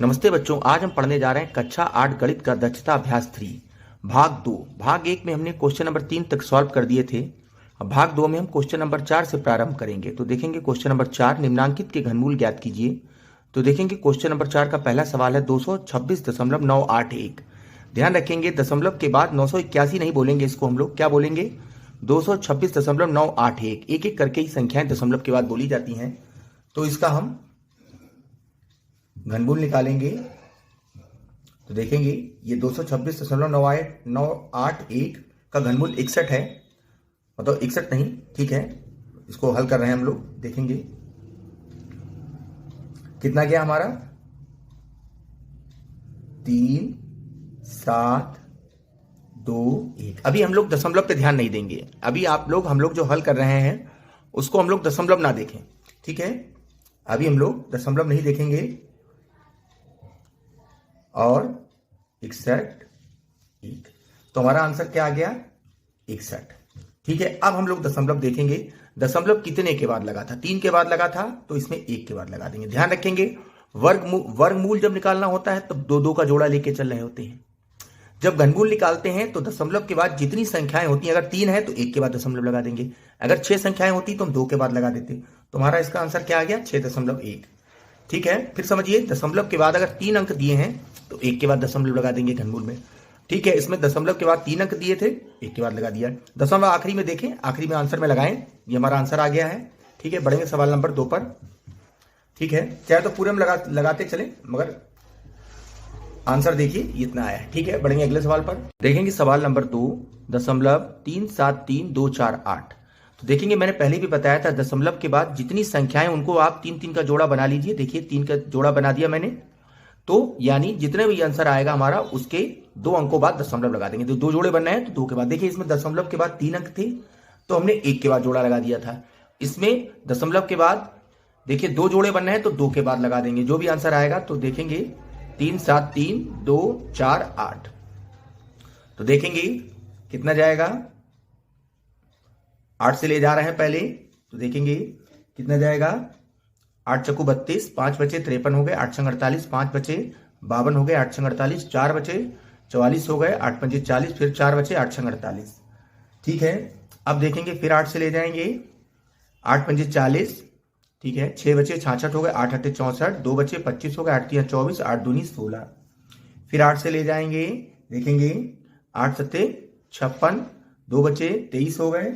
नमस्ते बच्चों, आज हम पढ़ने जा रहे हैं कक्षा 8 गणित का दक्षता अभ्यास 3 भाग 2। भाग 1 में हमने क्वेश्चन नंबर 3 तक सॉल्व कर दिए थे। अब भाग 2 में हम क्वेश्चन नंबर 4 से प्रारंभ करेंगे। तो देखेंगे क्वेश्चन नंबर 4, निम्नांकित के घनमूल ज्ञात कीजिए। तो देखेंगे क्वेश्चन नंबर 4 का पहला सवाल है 226.981। ध्यान रखेंगे दशमलव के बाद 981 नहीं बोलेंगे, इसको हम लोग क्या बोलेंगे 226.981। एक एक करके ही संख्याएं दशमलव के बाद बोली जाती हैं। तो इसका हम घनमूल निकालेंगे। तो देखेंगे ये 226.981 का घनमूल 61 है, मतलब 61 नहीं, ठीक है। इसको हल कर रहे हैं हम लोग। देखेंगे कितना गया हमारा 3, 7, 2, 1। अभी हम लोग दशमलव पे ध्यान नहीं देंगे। अभी हम लोग जो हल कर रहे हैं उसको हम लोग दशमलव ना देखें, ठीक है। अभी हम लोग दशमलव नहीं देखेंगे। और 61, 1, तो हमारा आंसर क्या आ गया 61, ठीक है। अब हम लोग दशमलव देखेंगे। दशमलव कितने के बाद लगा था, 3 के बाद लगा था, तो इसमें 1 के बाद लगा देंगे। ध्यान रखेंगे वर्गमूल जब निकालना होता है तब दो का जोड़ा लेके चल रहे होते हैं। जब घनमूल निकालते हैं तो दशमलव के बाद जितनी संख्याएं होती हैं, अगर 3 है तो 1 के बाद दशमलव लगा देंगे। अगर 6 संख्याएं होती तो हम 2 के बाद लगा देते। तुम्हारा इसका आंसर क्या आ गया 6.1, ठीक है। फिर समझिए दशमलव के बाद अगर 3 अंक दिए हैं तो 1 के बाद दशमलव लगा देंगे घनमूल में, ठीक है। इसमें दशमलव के बाद 3 अंक दिए थे, 1 के बाद लगा दिया। दशमलव आखिरी में देखें, आखिरी में आंसर में लगाएं। ये हमारा आंसर आ गया है, ठीक है। बढ़ेंगे सवाल नंबर 2 पर, ठीक है। चाहे तो पूरे में लगाते चले, मगर आंसर देखिए इतना आया है, ठीक है। बढ़ेंगे अगले सवाल पर। देखेंगे सवाल नंबर 2.3732448। तो देखेंगे मैंने पहले भी बताया था दशमलव के बाद जितनी संख्याएं उनको आप 3-3 का जोड़ा बना लीजिए। देखिए 3 का जोड़ा बना दिया मैंने, तो यानी जितने भी आंसर आएगा हमारा उसके 2 अंकों बाद दशमलव लगा देंगे। तो 2 जोड़े बनना है तो 2 के बाद। देखिए इसमें दशमलव के बाद 3 अंक थे तो हमने 1 के बाद जोड़ा लगा दिया था। इसमें दशमलव के बाद देखिए 2 जोड़े बनना है तो 2 के बाद लगा देंगे जो भी आंसर आएगा। तो देखेंगे 3, 7, 3, 2, 4, 8। तो देखेंगे कितना जाएगा, 8 से ले जा रहे हैं पहले। तो देखेंगे कितना जाएगा 8 चक्कू 32, 5 बचे 53 हो गए, 8 छंग 48, 5 बचे 52 हो गए, 8 छंग 48, 4 बचे 44 हो गए, 8 पंजे 40, फिर 4 बचे 8 छंग 48, ठीक है। अब देखेंगे फिर 8 से ले जाएंगे, 8 पंजे 40, ठीक है। 6 बचे 66 हो गए, 8 अट्ठे 64, 2 बचे 25 हो गए, 8 तिया 24, 8 दूनी 16। फिर 8 से ले जाएंगे, देखेंगे 8 सत्ते 56, 2 बचे 23 हो गए,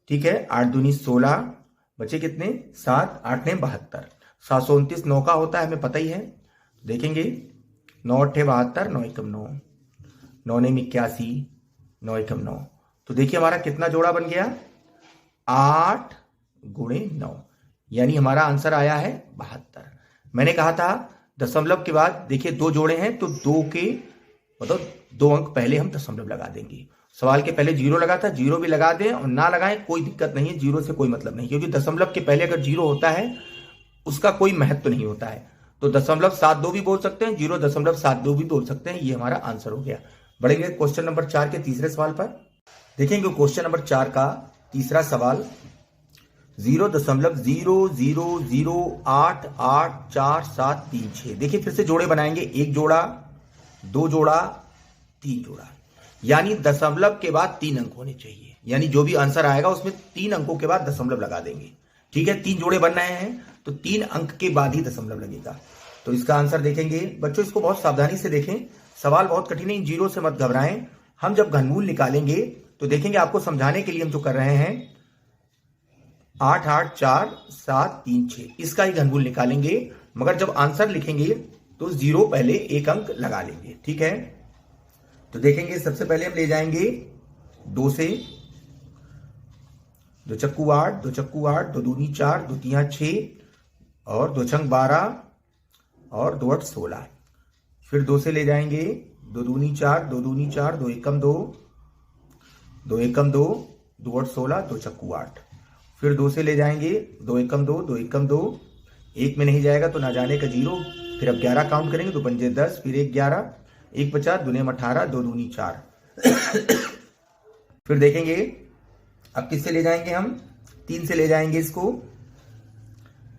ठीक है। 8 दूनी 16, बचे कितने 7, 8 ने 72, 729 9 का होता है, हमें पता ही है। देखेंगे 9 अट्ठे 72, 9 एकम 9, 9 ने 81, 9 एकम 9। तो देखिए हमारा कितना जोड़ा बन गया 8 गुणे 9, यानी हमारा आंसर आया है 72। मैंने कहा था दशमलव के बाद देखिए 2 जोड़े हैं तो 2 के मतलब 2 अंक पहले हम दशमलव लगा देंगे। सवाल के पहले 0 लगा था, 0 भी लगा दें और ना लगाएं कोई दिक्कत नहीं है, 0 से कोई मतलब नहीं, क्योंकि दशमलव के पहले अगर 0 होता है उसका कोई महत्व नहीं होता है। तो 0.72 भी बोल सकते हैं, 0.72 भी बोल सकते हैं। ये हमारा आंसर हो गया। बढ़ेंगे क्वेश्चन नंबर 4 के तीसरे सवाल पर। देखेंगे क्वेश्चन नंबर 4 का तीसरा सवाल 0.000884736। देखिए फिर से जोड़े बनाएंगे, 1 जोड़ा, 2 जोड़ा, 3 जोड़ा, यानी दशमलव के बाद 3 अंक होने चाहिए। यानी जो भी आंसर आएगा उसमें 3 अंकों के बाद दशमलव लगा देंगे, ठीक है। 3 जोड़े बन रहे हैं तो 3 अंक के बाद ही दशमलव लगेगा। तो इसका आंसर देखेंगे बच्चों, इसको बहुत सावधानी से देखें, सवाल बहुत कठिन है, 0 से मत घबराएं। हम जब घनमूल निकालेंगे तो देखेंगे, आपको समझाने के लिए हम जो कर रहे हैं 8, 8, 4, 7, 3, 6 इसका ही घनमूल निकालेंगे, मगर जब आंसर लिखेंगे तो 0 पहले 1 अंक लगा लेंगे, ठीक है। तो देखेंगे सबसे पहले हम ले जाएंगे 2 से, 2 चक्कू 8, 2 चक्कू 8, 2 दूनी 4, 2 तिया 6 और 2 छंग 12 और 2 8 16। फिर 2 से ले जाएंगे 2 दूनी 4, 2 दूनी 4, 2 एकम 2, 2 एकम 2, 2 8 16, 2 चक्कू 8। फिर 2 से ले जाएंगे 2 एकम 2, 2 एकम 2, 1 में नहीं जाएगा तो ना जाने का 0। फिर अब 11 काउंट करेंगे, 2 पंजे 10, फिर 1 11, 1 50, 2 18, 2 दूनी 4। फिर देखेंगे अब किससे ले जाएंगे हम, 3 से ले जाएंगे इसको,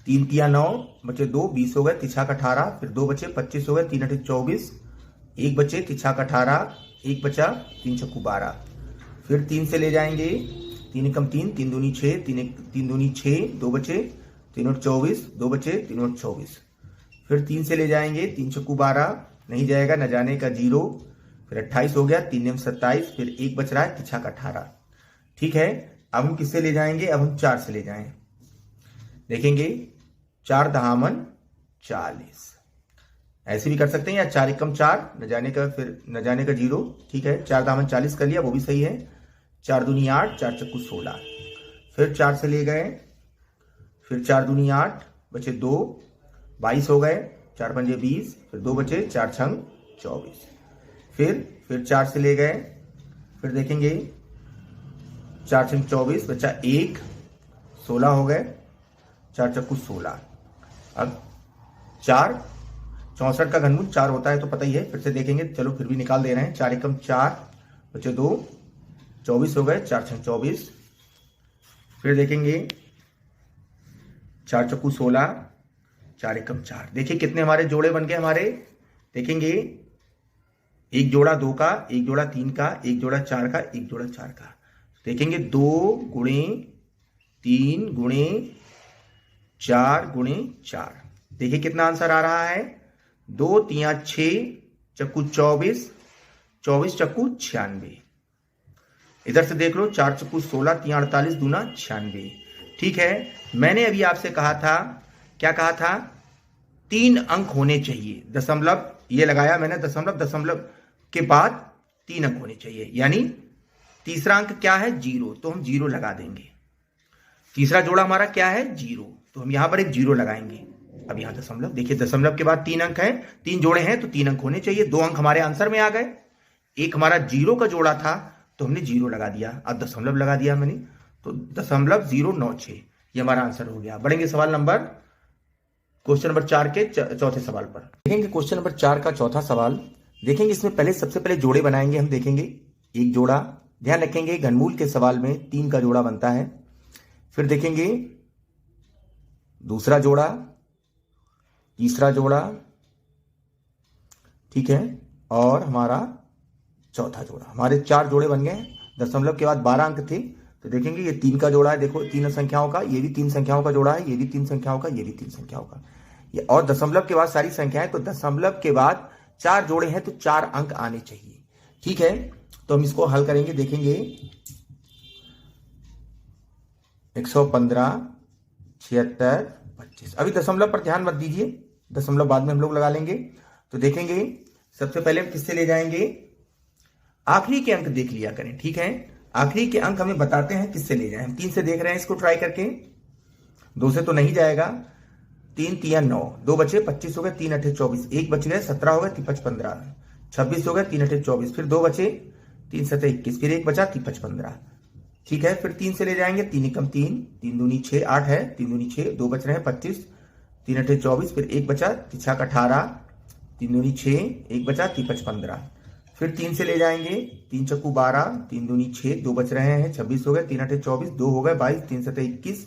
3 तिया 9 बचे 2, 20 हो गए, तिछा का 18, फिर 2 बचे 25 हो गए, 3 अठे 24, 1 बचे, तिछा का 18, 1 बचा, 3 चक्कू 12, फिर 3 से ले जाएंगे, 3 एकम 3, 3 दूनी 6, 3 दूनी 6, 2 बचे, 3 और 24, 2 बचे, 3 और 24, फिर 3 से ले जाएंगे, 3 चक्कू 12, नहीं जाएगा, न जाने का 0, फिर 28 हो गया, 3 एम 27, फिर 1 बच रहा है, तिछा का 18। ठीक है, अब हम किससे ले जाएंगे? अब हम 4 से ले जाएं। देखेंगे 4 दहामन 40, ऐसे भी कर सकते हैं, या 4 एकम 4, न जाने का 0। ठीक है, 4 दहामन 40 कर लिया, वो भी सही है। 4 दूनी 8, 4 चक्कू 16, फिर 4 से ले गए, फिर 4 दूनी 8 बचे 2, 22 हो गए, 4 पंजे 20, फिर 2 बचे, 4 छंग 24, फिर 4 से ले गए, फिर देखेंगे 4 छंग 24 बचा 1, 16 हो गए, 4 चक्कू 16। अब 4 64 का घनमूल 4 होता है तो पता ही है, फिर से देखेंगे, चलो फिर भी निकाल दे रहे हैं। 4 एकम 4 बचे 2, 24 हो गए, 4 छंग 24, फिर देखेंगे 4 चक्कू 16, 4 एकम 4। देखिए कितने हमारे जोड़े बन गए हमारे। देखेंगे एक जोड़ा 2 का, एक जोड़ा 3 का, एक जोड़ा 4 का, एक जोड़ा 4 का। देखेंगे 2 गुणे 3 गुणे 4 गुणे 4। देखिए कितना आंसर आ रहा है, 2 तिया 6 चक्कू 24, 24 चक्कू 96। इधर से देख लो, 4 चक्कू 16, तिया 48, दूना 96। ठीक है, मैंने अभी आपसे कहा था, क्या कहा था? 3 अंक होने चाहिए। दशमलव ये लगाया मैंने, दशमलव के बाद 3 अंक होने चाहिए, यानी तीसरा अंक क्या है? 0, तो हम 0 लगा देंगे। तीसरा जोड़ा हमारा क्या है? 0, तो हम यहां पर एक 0 लगाएंगे। अब यहां दशमलव, देखिए दशमलव के बाद 3 अंक है, 3 जोड़े हैं तो 3 अंक होने चाहिए। 2 अंक हमारे आंसर में आ गए। एक हमारा 0 का जोड़ा था तो हमने 0 लगा दिया, अब दशमलव लगा दिया मैंने, तो 0.096 ये हमारा आंसर हो गया। बढ़ेंगे सवाल नंबर, क्वेश्चन नंबर 4 के चौथे सवाल पर। देखेंगे क्वेश्चन नंबर 4 का चौथा सवाल। देखेंगे इसमें सबसे पहले जोड़े बनाएंगे हम। देखेंगे एक जोड़ा, ध्यान रखेंगे घनमूल के सवाल में 3 का जोड़ा बनता है। फिर देखेंगे दूसरा जोड़ा, तीसरा जोड़ा, ठीक है, और हमारा चौथा जोड़ा। हमारे 4 जोड़े बन गए। दशमलव के बाद 12 अंक थे, तो देखेंगे ये 3 का जोड़ा है। देखो 3 संख्याओं का, ये भी 3 संख्याओं का जोड़ा है, ये भी 3 संख्याओं का, ये भी 3 संख्याओं का, ये और दशमलव के बाद सारी संख्याएं, तो दशमलव के बाद 4 जोड़े हैं तो 4 अंक आने चाहिए। ठीक है, तो हम इसको हल करेंगे। देखेंगे 115, 76, 25। अभी दशमलव पर ध्यान मत दीजिए, दशमलव बाद में हम लोग लगा लेंगे। तो देखेंगे सबसे पहले हम किससे ले जाएंगे? आखिरी के अंक देख लिया करें। ठीक है, आखिरी के अंक हमें बताते हैं किससे ले जाएं। हम 3 से देख रहे हैं इसको ट्राई करके, 2 से तो नहीं जाएगा। 3 तिया 9, 2 बचे, 25 हो गए, 3 अठे 24, 1 बच गए, 17 हो गए, 5 15, 26 हो गए, 3 अठे 24, फिर 2 बचे, 3 सते 21, फिर 1 बचा, 5 15। ठीक है, फिर 3 से ले जाएंगे। 3 एकम 3, 3 दूनी 6, 8 है, 3 दूनी 6, 2 बच रहे हैं 25, 3 अठे 24, फिर 1 बचा, तिछा का 18, 3 दूनी 6, 1 बचा, 5 15। फिर 3 से ले जाएंगे, 3 चक्कू 12, 3 दूनी 6, 2 बच रहे हैं, 26 हो गए, 3 अठे 24, 2 हो गए 22, 3 सते 21,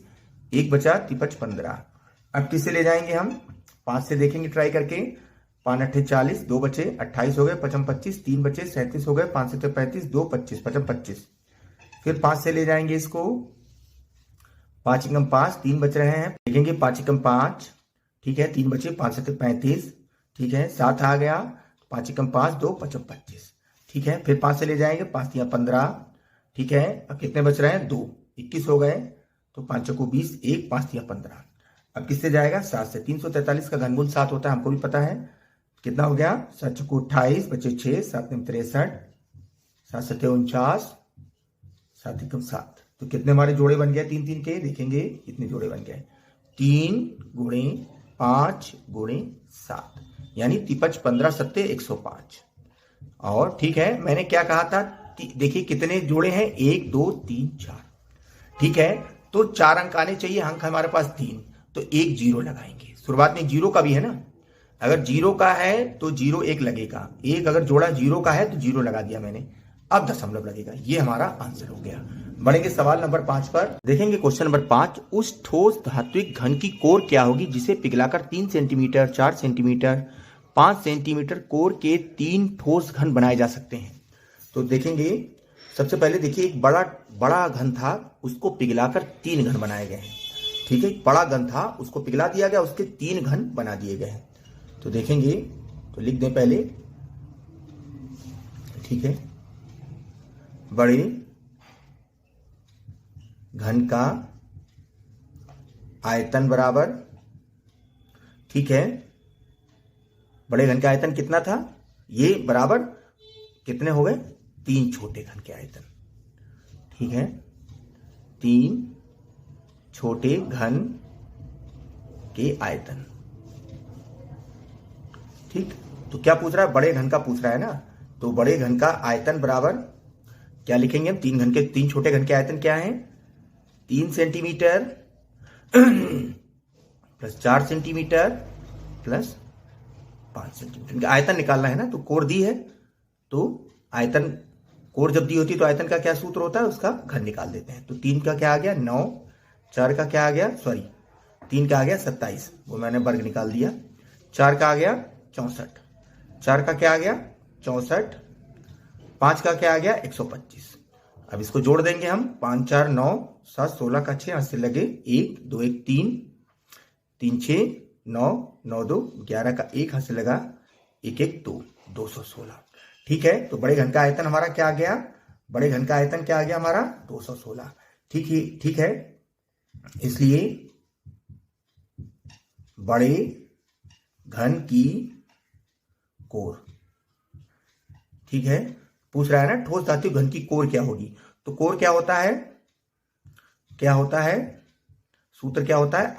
1 बचा, 5 15। अब किससे ले जाएंगे हम? 5 से देखेंगे ट्राई करके। 5 अठे 40, 2 बचे, 28 हो गए, 5 25, 3 बचे, 37 हो गए, 5 सते 35, 2 25, 5 25। फिर 5 से ले जाएंगे इसको, 5 एकम 5, 3 बच रहे हैं। देखेंगे 5 एकम 5, ठीक है, 3 बचे, 5 सते 35, ठीक है, 7 आ गया, 5 एकम 5, 2 5 25। ठीक है, फिर 5 से ले जाएंगे, 5 तिया 15, ठीक है। अब कितने बच रहे हैं? 2, 21 हो गए, तो 5 चक्कू 20, 1, 5 तिया 15। अब किससे जाएगा? 7 से। 343 का घनमूल 7 होता है, हमको भी पता है। कितना हो गया? 7 चक्कू 28, बचे 6, 7 में 63, 7 सते 49, 7 एकम 7। तो कितने हमारे जोड़े बन गए 3 के? देखेंगे कितने जोड़े बन गए, 3 गुणे 5 गुणे 7, यानी 55 15 सत्ते 105। और ठीक है, मैंने क्या कहा था? देखिए कितने जोड़े हैं, 1 2 3 4। ठीक है, तो 4 अंक आने चाहिए, अंक हमारे पास 3, तो 1 0 लगाएंगे। शुरुआत में 0 का भी है ना, अगर 0 का है तो 0 1 लगेगा, एक अगर जोड़ा 0 का है तो 0 लगा दिया मैंने। अब दशमलव लगेगा, ये हमारा आंसर हो गया। बढ़ेंगे सवाल नंबर 5 पर। देखेंगे क्वेश्चन नंबर 5। उस ठोस धात्विक घन की कोर क्या होगी जिसे पिघलाकर 3 सेंटीमीटर, 4 सेंटीमीटर, 5 सेंटीमीटर कोर के 3 ठोस घन बनाए जा सकते हैं। तो देखेंगे सबसे पहले देखिए एक बड़ा घन था, उसको पिघलाकर 3 घन बनाए गए हैं। ठीक है, बड़ा घन था उसको पिघला दिया गया, उसके 3 घन बना दिए गए हैं। तो देखेंगे, तो लिख दें पहले। ठीक है, बड़े घन का आयतन बराबर, ठीक है, बड़े घन का आयतन कितना था, ये बराबर कितने हो गए, 3 छोटे घन के आयतन। ठीक है, 3 छोटे घन के आयतन। ठीक, तो क्या पूछ रहा है, बड़े घन का पूछ रहा है ना, तो बड़े घन का आयतन बराबर क्या लिखेंगे हम, 3 छोटे घन के आयतन क्या है, 3 centimetre plus 4 centimetre plus 5 centimetre. आयतन निकालना है ना, तो कोर दी है, तो आयतन, कोर जब दी होती है तो आयतन का क्या सूत्र होता है, उसका घन निकाल देते हैं। तो 3 का क्या आ गया 9, 4 का क्या आ गया, 3 का आ गया 27, वो मैंने वर्ग निकाल दिया। 4 का आ गया 64, 4 का क्या आ गया 64, 5 का क्या आ गया 125। अब इसको जोड़ देंगे हम, 5 4 9 7 16 का 6 से लगे 1 2 1 3 3 6 9 9 2 11 का 1 हाथ से लगा 1 1 2 216। ठीक है, तो बड़े घन का आयतन हमारा क्या आ गया, बड़े घन का आयतन क्या आ गया हमारा 216। ठीक है, इसलिए बड़े घन की कोर, ठीक है, पूछ रहा है ना ठोस धातु घन की कोर क्या होगी। तो कोर क्या होता है, सूत्र क्या होता है,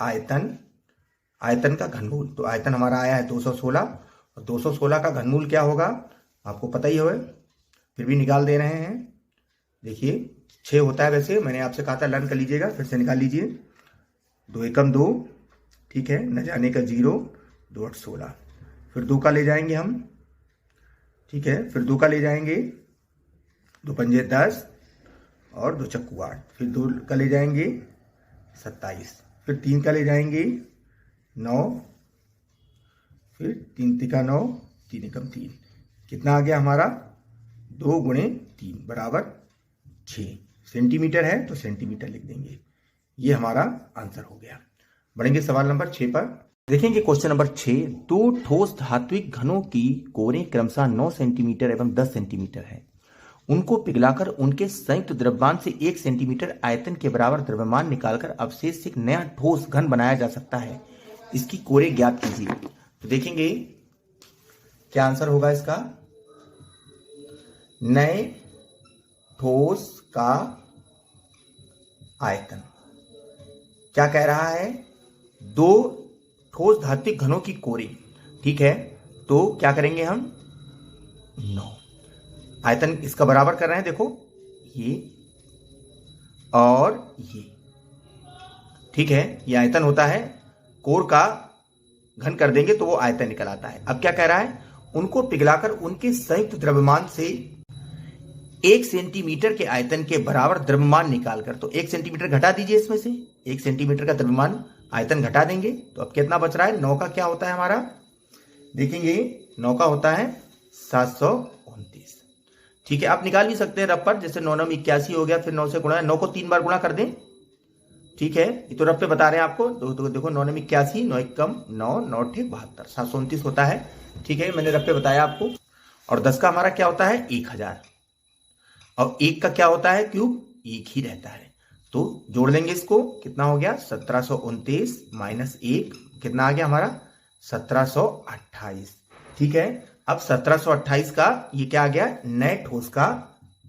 आयतन का घनमूल। तो आयतन हमारा आया है 216, और 216 का घनमूल क्या होगा आपको पता ही होगा, फिर भी निकाल दे रहे हैं। देखिए 6 होता है, वैसे मैंने आपसे कहा था लर्न कर लीजिएगा, फिर से निकाल लीजिए। 2 एकम 2, ठीक है, न जाने का 0, 2 8 16, फिर 2 का ले जाएंगे हम। ठीक है, फिर 2 का ले जाएंगे, 2 पंजे 10 और 2 चक्कू 8, फिर 2 का ले जाएंगे 27, फिर 3 का ले जाएंगे 9, फिर 3 तिका 9, 3 एकम 3, कितना आ गया हमारा 2 गुणे 3 बराबर 6 सेंटीमीटर है, तो सेंटीमीटर लिख देंगे। ये हमारा आंसर हो गया। बढ़ेंगे सवाल नंबर 6 पर। देखेंगे क्वेश्चन नंबर 6। 2 ठोस धात्विक घनों की कोरें क्रमशः 9 सेंटीमीटर एवं 10 सेंटीमीटर है। उनको पिघलाकर उनके संयुक्त द्रव्यमान से 1 सेंटीमीटर आयतन के बराबर द्रव्यमान निकालकर अवशेष से एक नया ठोस घन बनाया जा सकता है। इसकी कोरें ज्ञात कीजिए। तो देखेंगे क्या आंसर होगा इसका, नए ठोस का आयतन। क्या कह रहा है, 2 ठोस धात्विक घनों की कोरें, ठीक है, तो क्या करेंगे हम 9, आयतन इसका बराबर कर रहे हैं, देखो ये और ये, ठीक है, ये आयतन होता है, कोर का घन कर देंगे तो वो आयतन निकल आता है। अब क्या कह रहा है, उनको पिघलाकर उनके संयुक्त द्रव्यमान से 1 सेंटीमीटर के आयतन के बराबर द्रव्यमान निकालकर, तो 1 सेंटीमीटर घटा दीजिए, इसमें से 1 सेंटीमीटर का द्रव्यमान आयतन घटा देंगे, तो अब कितना बच रहा है, 9 का क्या होता है हमारा, देखेंगे 9 का होता है 729। ठीक है, आप निकाल भी सकते हैं रफ पर, जैसे 9 9 81 हो गया, फिर 9 से गुणा, 9 को 3 बार गुणा कर दें। ठीक है, ये तो रफ पे बता रहे हैं आपको, तो देखो 9 9 81, 9 एकम 9, 9 ठीक 72, 729 होता है। ठीक है, मैंने रफ पे बताया आपको। और 10 का हमारा क्या होता है 1000, और 1 का क्या होता है क्यूब, 1 ही रहता है। तो जोड़ लेंगे इसको, कितना हो गया 1729 माइनस 1, कितना आ गया हमारा 1728। ठीक है, अब 1728 का ये क्या आ गया, नए ठोस का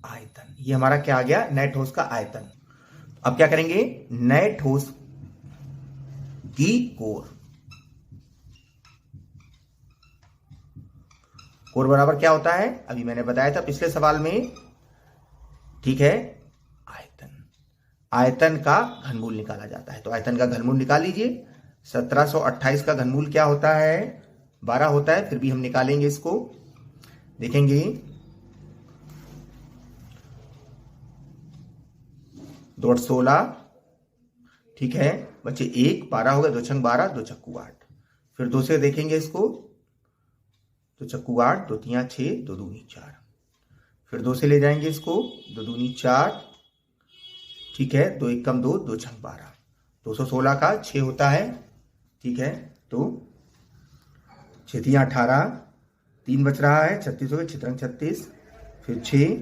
आयतन। ये हमारा क्या आ गया, नए ठोस का आयतन। अब क्या करेंगे, नए ठोस की कोर बराबर क्या होता है, अभी मैंने बताया था पिछले सवाल में। ठीक है, आयतन का घनमूल निकाला जाता है, तो आयतन का घनमूल निकाल लीजिए। 1728 का घनमूल क्या होता है, 12 होता है, फिर भी हम निकालेंगे इसको। देखेंगे 2 8 16, ठीक है बच्चे 1, 12 हो गया, 2 छंग 12, 2 चक्कू 8। फिर 2 से देखेंगे इसको, 2 चक्कू 8, 2 तियां 6, 2 दूनी 4। फिर 2 से ले जाएंगे इसको, 2 दूनी 4, ठीक है 2 1 कम 2, 2 छंग 12, 216 का 6 होता है, ठीक है। तो 6 तियां 18, 3 बच रहा है, 36 हो गए, 6 36, फिर 6,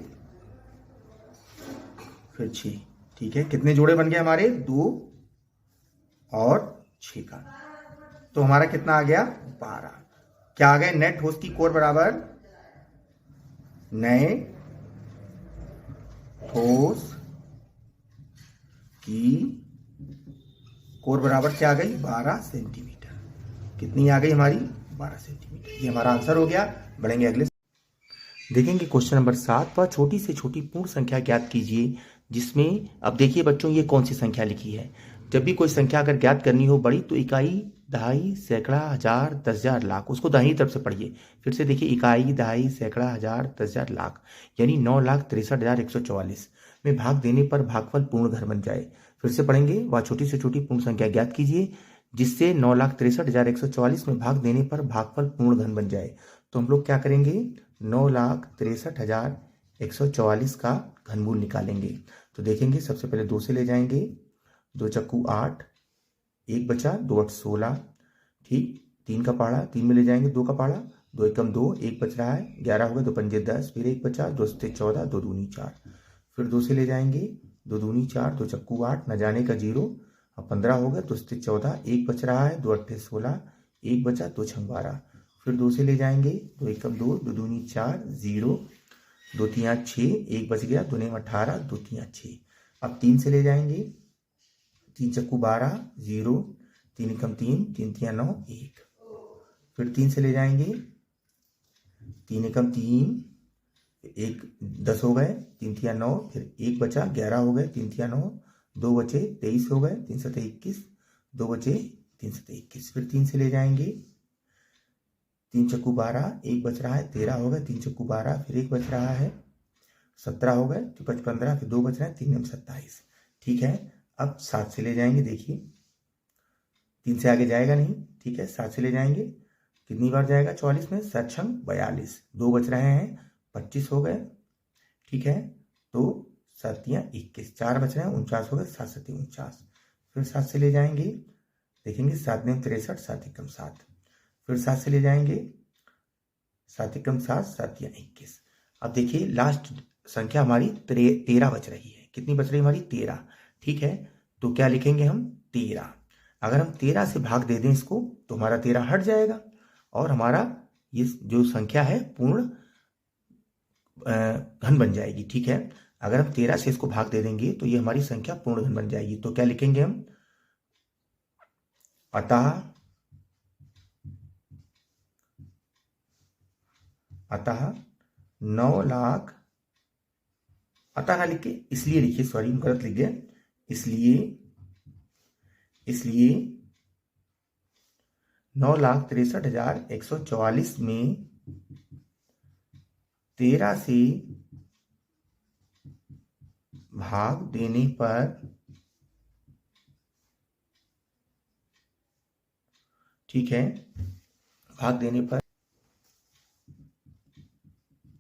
फिर 6, ठीक है। कितने जोड़े बन गए हमारे? 2 और 6 का। तो हमारा कितना आ गया? 12। क्या आ गए? नेट ठोस की कोर बराबर नए ठोस की कोर बराबर क्या आ गई? 12 सेंटीमीटर। कितनी आ गई हमारी? 12 सेंटीमीटर। ये हमारा आंसर हो गया। बढ़ेंगे अगले, देखेंगे क्वेश्चन नंबर 7। वह छोटी से छोटी पूर्ण संख्या ज्ञात कीजिए जिसमें, अब देखिए बच्चों ये कौन सी संख्या लिखी है। जब भी कोई संख्या अगर ज्ञात करनी हो बड़ी, तो इकाई, दहाई, सैकड़ा, हजार, 10,000, लाख, उसको दाहिनी तरफ से पढ़िए। फिर से देखिए, इकाई, दहाई, सैकड़ा, हजार, 10,000, लाख, यानी 9,63,144 में भाग देने पर भागफल पूर्ण घन बन जाए। फिर से पढ़ेंगे, वह छोटी से छोटी पूर्ण संख्या ज्ञात कीजिए जिससे 9,63,144 में भाग देने पर भागफल पूर्ण घन बन जाए। तो हम लोग क्या करेंगे? 9,63,144 का घनमूल निकालेंगे। तो देखेंगे, सबसे पहले 2 से ले जाएंगे, 2 चक्कू 8, 1 बचा, 2 8 16, ठीक, 3 का पहाड़ा, 3 में ले जाएंगे, 2 का पहाड़ा, 2 1 कम 2, 1 बच रहा है, 11 हो गया, 2 पंजे 10, फिर 1 बचा, 2 सते 14, 2 दूनी 4। फिर 2 से ले जाएंगे, 2 दूनी 4, 2 चक्कू 8, न जाने का 0, अब 15 हो गया, 2 सते 14, 1 बच रहा है, 2 8 16, 1 बचा, 2 छंग 12। फिर 2 से ले जाएंगे, 2 1 कम 2, 2 दूनी 4, 0, 2 तियां 6, 1 बच गया, 2 9 18, 2 तियां 6। अब 3 से ले जाएंगे, 3 चक्कू 12, 0, 3 एकम 3, 3 तियां 9, 1। फिर 3 से ले जाएंगे, 3 एकम 3, 1 10 हो गए, 3 तियां 9, फिर 1 बचा, 11 हो गए, 3 तियां 9, 2 बचे, 23 हो गए, 3 सते 21, 2 बचे, 3 सते 21। फिर 3 से ले जाएंगे, 3 चक्कू 12, 1 बच रहा है, 13 हो गए, 3 चक्कू 12, फिर 1 बच रहा है, 17 हो गए, 5 15, फिर 2 बच रहे हैं, 3 9 27, ठीक है। अब 7 से ले जाएंगे, देखिए 3 से आगे जाएगा नहीं, ठीक है। 7 से ले जाएंगे, कितनी बार जाएगा? 44 में, 7 छंग 42, 2 बच रहे हैं, 25 हो गए, ठीक है। तो 7 तियां 21, 4 बच रहे हैं, 49 हो गए, 7 सते 49। फिर 7 से ले जाएंगे, देखेंगे 7 9 63, 7 एकम 7। फिर 7 से ले जाएंगे, 7 एकम 7, 7 तियां 21। अब देखिए लास्ट संख्या हमारी 13 बच रही है। कितनी बच रही हमारी? 13, ठीक है। तो क्या लिखेंगे हम? 13। अगर हम 13 से भाग दे दें इसको, तो हमारा 13 हट जाएगा और हमारा ये जो संख्या है पूर्ण घन बन जाएगी, ठीक है। अगर हम 13 से इसको भाग दे देंगे तो ये हमारी संख्या पूर्ण घन बन जाएगी। तो क्या लिखेंगे हम? अतः 9 लाख, अतः ना लिख के इसलिए लिखिए, सॉरी गलत लिख गया, इसलिए 9,63,144 में 13 से भाग देने पर ठीक है, भाग देने पर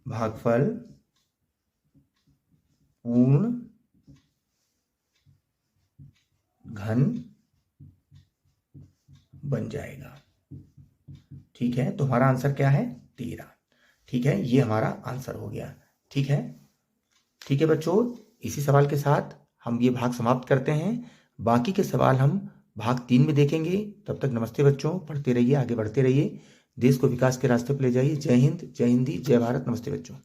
भागफल पूर्ण घन बन जाएगा, ठीक है। तो हमारा आंसर क्या है? 13, ठीक है। ये हमारा आंसर हो गया, ठीक है। ठीक है बच्चों, इसी सवाल के साथ हम ये भाग समाप्त करते हैं। बाकी के सवाल हम भाग 3 में देखेंगे। तब तक नमस्ते बच्चों, पढ़ते रहिए, आगे बढ़ते रहिए, देश को विकास के रास्ते पर ले जाइए। जय हिंद, जय हिंदी, जय भारत। नमस्ते बच्चों।